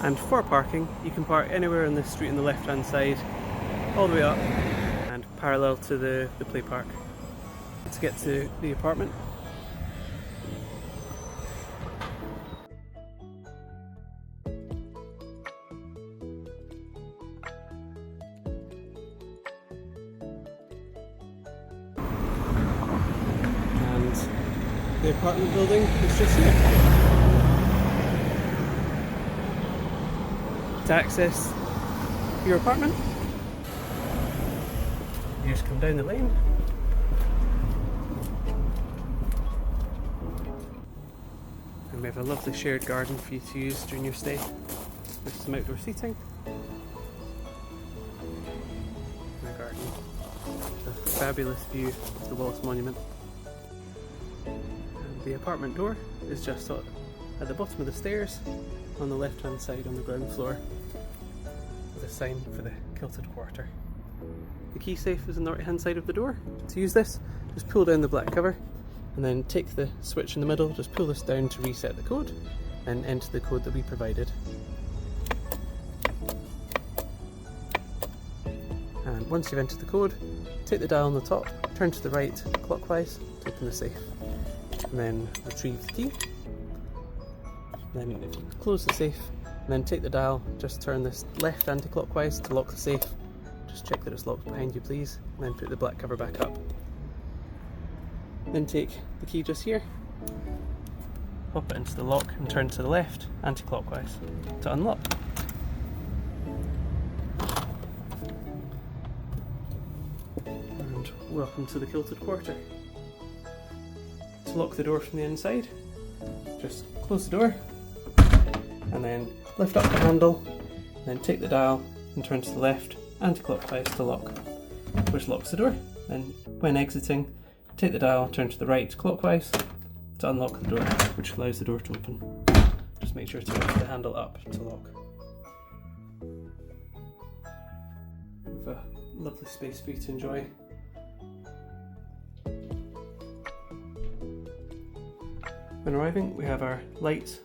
And for parking, you can park anywhere on this street on the left hand side, all the way up and parallel to the play park. To get to the apartment, and the apartment building is just here. To access your apartment, you just come down the lane. And we have a lovely shared garden for you to use during your stay with some outdoor seating. And a garden with a fabulous view of the Wallace Monument. And the apartment door is just at the bottom of the stairs on the left hand side on the ground floor with a sign for the Kilted Quarter. The Keysafe is on the right hand side of the door. To use this, just pull down the black cover and then take the switch in the middle, just pull this down to reset the code and enter the code that we provided. And once you've entered the code, take the dial on the top, turn to the right clockwise to open the safe, and then retrieve the key. Then close the safe, and then take the dial, just turn this left anti-clockwise to lock the safe. Just check that it's locked behind you please, and then put the black cover back up. Then take the key just here, pop it into the lock and turn to the left anti-clockwise to unlock. And welcome to the Kilted Quarter. To lock the door from the inside, just close the door and then lift up the handle, then take the dial and turn to the left anti-clockwise to lock, which locks the door. Then when exiting, take the dial, turn to the right clockwise to unlock the door, which allows the door to open. Just make sure to lift the handle up to lock. We have a lovely space for you to enjoy. When arriving, we have our lights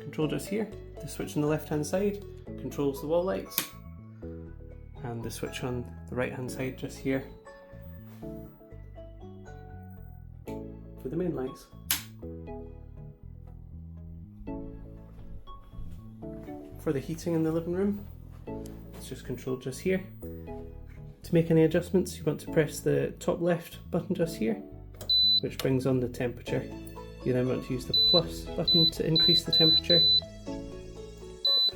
control just here. The switch on the left hand side controls the wall lights, and the switch on the right hand side just here for the main lights. For the heating in the living room, it's just controlled just here. To make any adjustments, you want to press the top left button just here, which brings on the temperature. You then want to use the plus button to increase the temperature,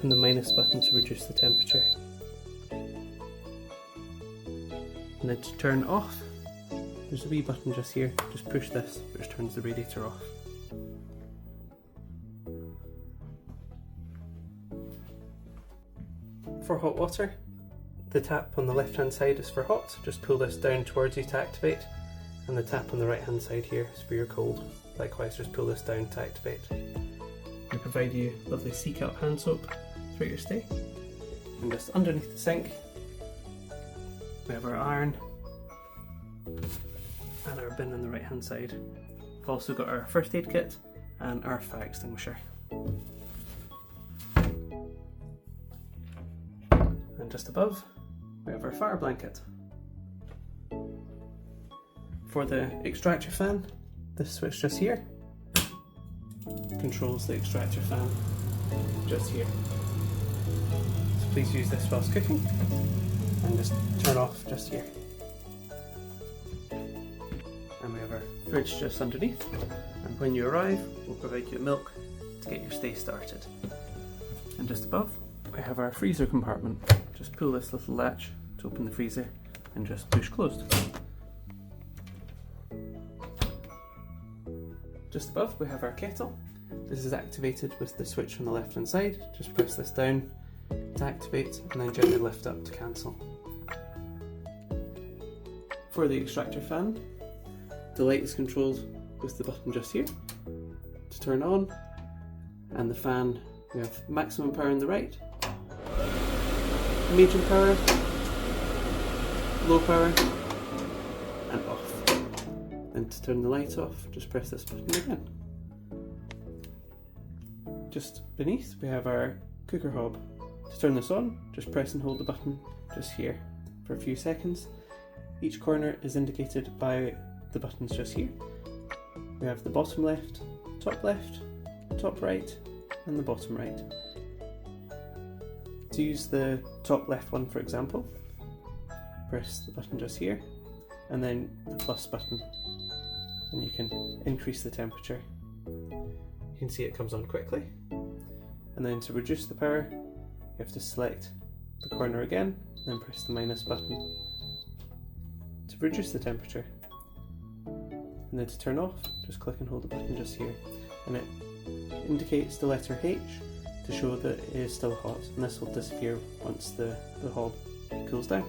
and the minus button to reduce the temperature. And then to turn off, there's a wee button just here, just push this, which turns the radiator off. For hot water, the tap on the left hand side is for hot, just pull this down towards you to activate, and the tap on the right hand side here is for your cold. Likewise, just pull this down to activate. We provide you lovely sea cup hand soap throughout your stay. And just underneath the sink, we have our iron and our bin on the right hand side. We've also got our first aid kit and our fire extinguisher. And just above, we have our fire blanket. For the extractor fan, this switch just here controls the extractor fan just here. So please use this whilst cooking and just turn off just here. And we have our fridge just underneath, and when you arrive we'll provide you with milk to get your stay started. And just above we have our freezer compartment. Just pull this little latch to open the freezer and just push closed. Just above we have our kettle. This is activated with the switch on the left hand side. Just press this down to activate and then gently lift up to cancel. For the extractor fan, the light is controlled with the button just here to turn on, and the fan, we have maximum power on the right, medium power, low power, and off. And to turn the light off, just press this button again. Just beneath we have our cooker hob. To turn this on, just press and hold the button just here for a few seconds. Each corner is indicated by the buttons just here. We have the bottom left, top right, and the bottom right. To use the top left one, for example, press the button just here, and then the plus button, and you can increase the temperature. You can see it comes on quickly. And then to reduce the power, you have to select the corner again, then press the minus button to reduce the temperature. And then to turn off, just click and hold the button just here, and it indicates the letter H to show that it is still hot, and this will disappear once the hob cools down.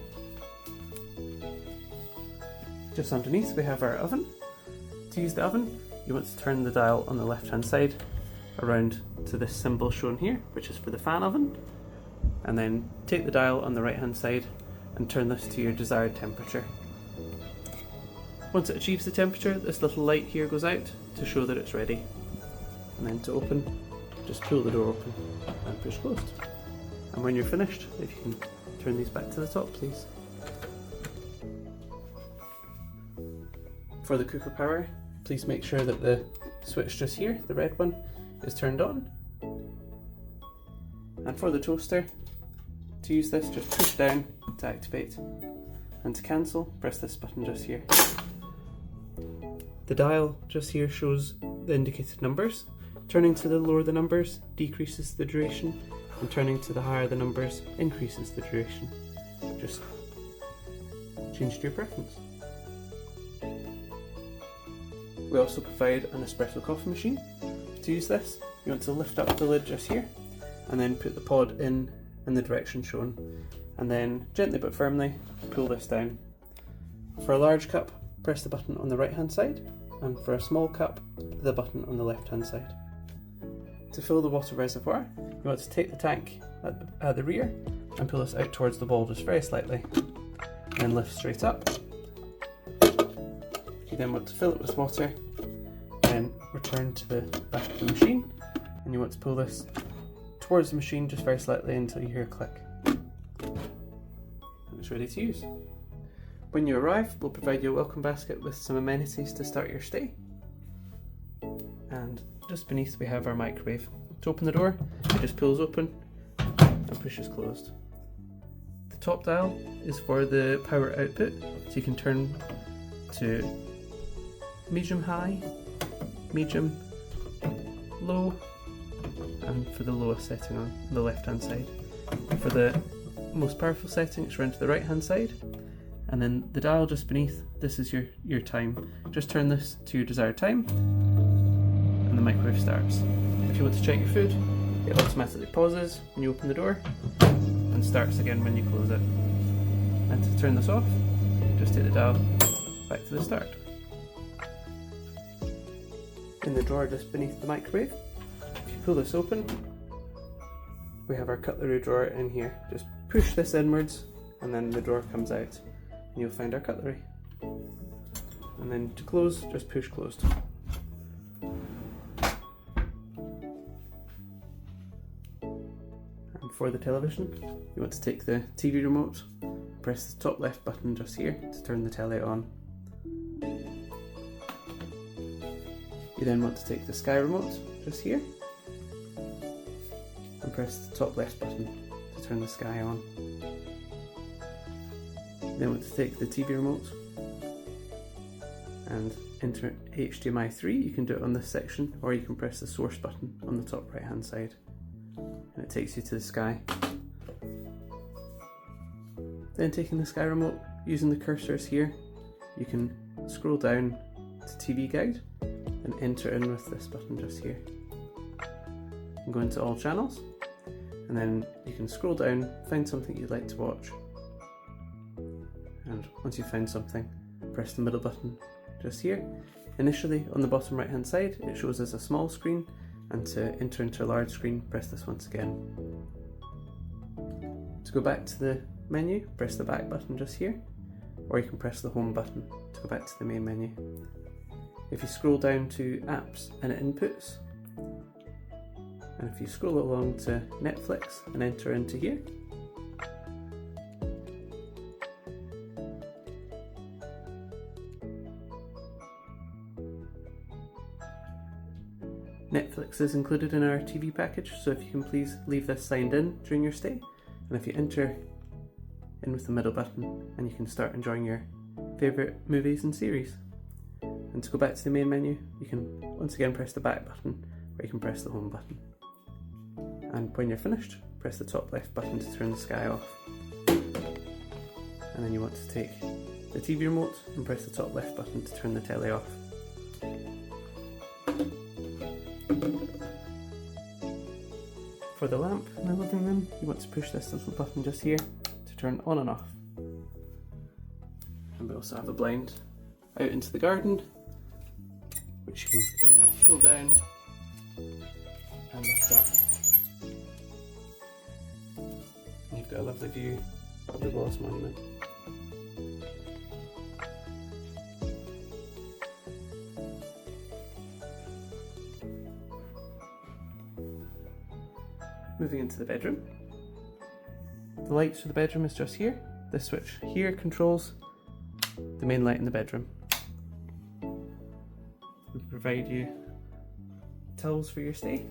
Just underneath we have our oven. To use the oven, you want to turn the dial on the left hand side around to this symbol shown here, which is for the fan oven, and then take the dial on the right hand side and turn this to your desired temperature. Once it achieves the temperature, this little light here goes out to show that it's ready. And then to open, just pull the door open and push closed. And when you're finished, if you can turn these back to the top, please. For the cooker power, please make sure that the switch just here, the red one, is turned on. And for the toaster, to use this, just push down to activate. And to cancel, press this button just here. The dial just here shows the indicated numbers. Turning to the lower the numbers decreases the duration, and turning to the higher the numbers increases the duration. Just change to your preference. We also provide an espresso coffee machine. To use this, you want to lift up the lid just here, and then put the pod in the direction shown, and then gently but firmly pull this down. For a large cup, press the button on the right hand side, and for a small cup, the button on the left hand side. To fill the water reservoir, you want to take the tank at the rear and pull this out towards the wall just very slightly, and then lift straight up. You then want to fill it with water, then return to the back of the machine, and you want to pull this towards the machine just very slightly until you hear a click. And it's ready to use. When you arrive, we'll provide you a welcome basket with some amenities to start your stay. And just beneath we have our microwave. To open the door, it just pulls open and pushes closed. The top dial is for the power output, so you can turn to medium high, medium low, and for the lowest setting on the left hand side. For the most powerful setting, it's around to the right hand side. And then the dial just beneath, this is your time. Just turn this to your desired time, and the microwave starts. If you want to check your food, it automatically pauses when you open the door, and starts again when you close it. And to turn this off, just take the dial back to the start. In the drawer just beneath the microwave, if you pull this open, we have our cutlery drawer in here. Just push this inwards, and then the drawer comes out, and you'll find our cutlery. And then to close, just push closed. And for the television, you want to take the TV remote, press the top left button just here to turn the telly on. You then want to take the Sky remote just here and press the top left button to turn the Sky on. You then want to take the TV remote and enter HDMI 3. You can do it on this section, or you can press the source button on the top right hand side and it takes you to the Sky. Then taking the Sky remote, using the cursors here, you can scroll down to TV Guide and enter in with this button just here. And go into all channels, and then you can scroll down, find something you'd like to watch, and once you've found something, press the middle button just here. Initially on the bottom right hand side it shows as a small screen, and to enter into a large screen, press this once again. To go back to the menu, press the back button just here, or you can press the home button to go back to the main menu. If you scroll down to apps and inputs, And if you scroll along to Netflix and enter into here, Netflix is included in our TV package, so if you can please leave this signed in during your stay, and if you enter in with the middle button, and you can start enjoying your favourite movies and series. And to go back to the main menu, you can once again press the back button, or you can press the home button. And when you're finished, press the top left button to turn the sky off. And then you want to take the TV remote and press the top left button to turn the telly off. For the lamp in the living room, you want to push this little button just here to turn on and off. And we also have a blind out into the garden, which you can pull down and lift up. And you've got a lovely view of the Wallace Monument. Moving into the bedroom. The lights for the bedroom is just here. This switch here controls the main light in the bedroom. We provide you towels for your stay.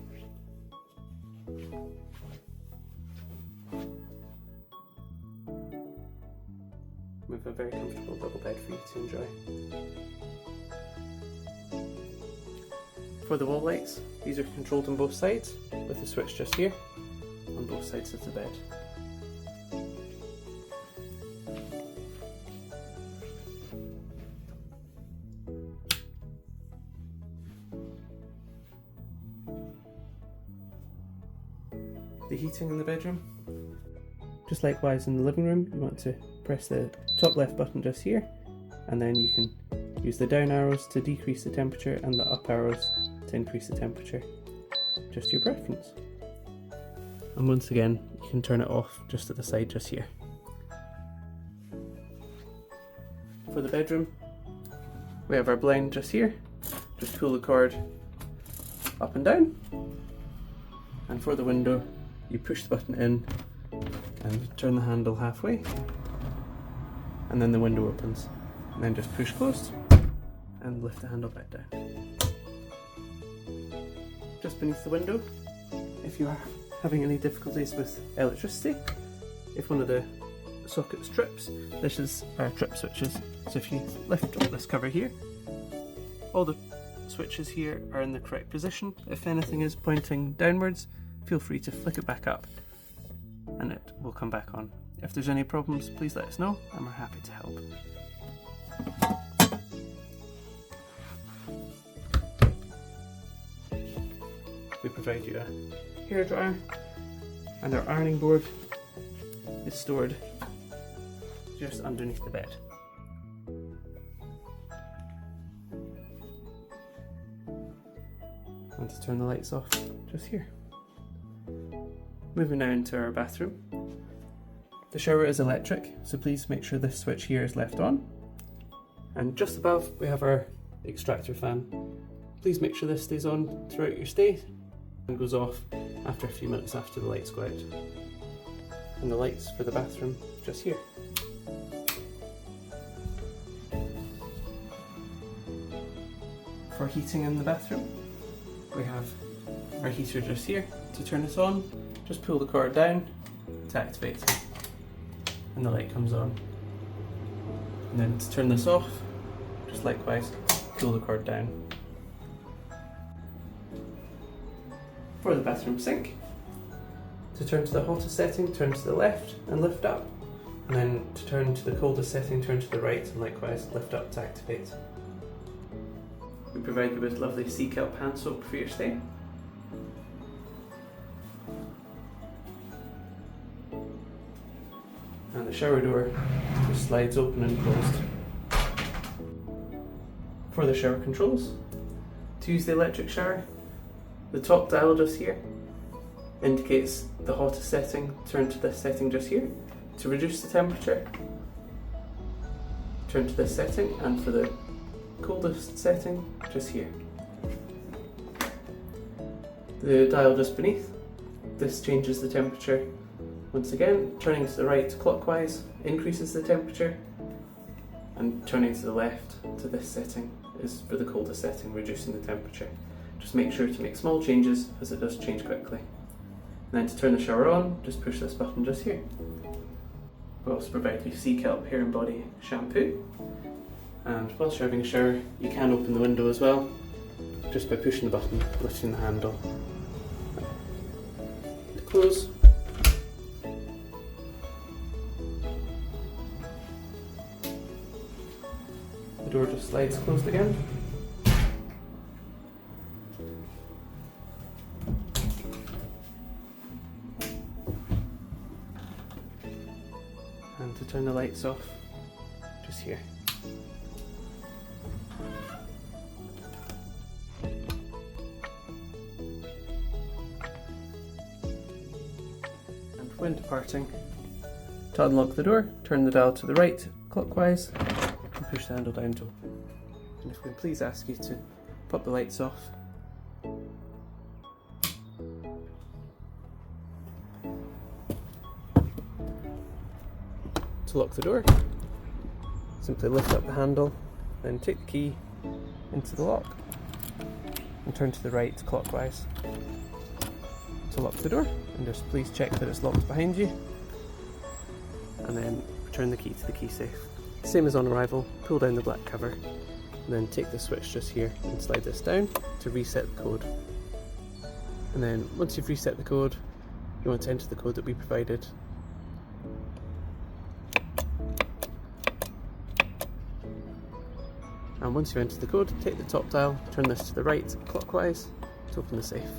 We have a very comfortable double bed for you to enjoy. For the wall lights, these are controlled on both sides with a switch just here on both sides of the bed. The heating in the bedroom, just likewise in the living room, you want to press the top left button just here, and then you can use the down arrows to decrease the temperature and the up arrows to increase the temperature, just your preference. And once again, you can turn it off just at the side just here. For the bedroom, we have our blind just here. Just pull the cord up and down. And for the window, you push the button in and turn the handle halfway, and then the window opens. And then just push closed and lift the handle back down. Just beneath the window, if you are having any difficulties with electricity, if one of the sockets trips, this is our trip switches. So if you lift up this cover here, all the switches here are in the correct position. If anything is pointing downwards, feel free to flick it back up and it will come back on. If there's any problems, please let us know and we're happy to help. We provide you a hairdryer, and our ironing board is stored just underneath the bed. And to turn the lights off, just here. Moving now into our bathroom. The shower is electric, so please make sure this switch here is left on. And just above we have our extractor fan. Please make sure this stays on throughout your stay and goes off after a few minutes after the lights go out. And the lights for the bathroom just here. For heating in the bathroom, we have our heater just here. To turn this on, just pull the cord down to activate it, and the light comes on. And then to turn this off, just likewise, pull the cord down. For the bathroom sink, to turn to the hottest setting, turn to the left and lift up. And then to turn to the coldest setting, turn to the right and likewise lift up to activate. We provide you with lovely sea kelp hand soap for your stay. And the shower door just slides open and closed. For the shower controls, to use the electric shower, the top dial just here indicates the hottest setting, turn to this setting just here. To reduce the temperature, turn to this setting, and for the coldest setting, just here. the dial just beneath. This changes the temperature. Once again, turning to the right clockwise increases the temperature, and turning to the left to this setting is for the coldest setting, reducing the temperature. Just make sure to make small changes as it does change quickly. And then to turn the shower on, just push this button just here. We also provide you sea kelp hair and body shampoo. And whilst you're having a shower, you can open the window as well, just by pushing the button, lifting the handle. To close. The door just slides closed again. And to turn the lights off, just here. And when departing, to unlock the door, turn the dial to the right clockwise and push the handle down to open. And if we can please ask you to pop the lights off. To lock the door, simply lift up the handle, then take the key into the lock and turn to the right clockwise to lock the door, and just please check that it's locked behind you, and then return the key to the Keysafe. Same as on arrival, pull down the black cover and then take the switch just here and slide this down to reset the code. And then once you've reset the code, you want to enter the code that we provided. And once you've entered the code, take the top dial, turn this to the right clockwise to open the safe.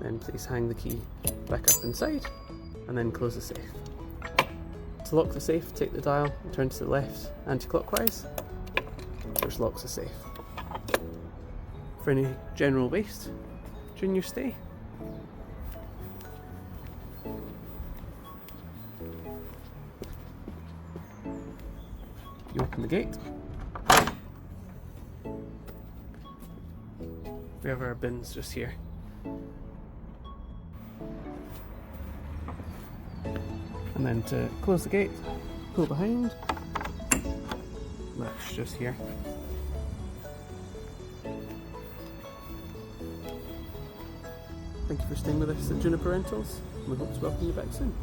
Then please hang the key back up inside and then close the safe. To lock the safe, take the dial and turn to the left anti-clockwise, which locks the safe. For any general waste during your stay, you open the gate. We have our bins just here. And then to close the gate, pull behind, latch just here. Thank you for staying with us at Juniper Rentals. We hope to welcome you back soon.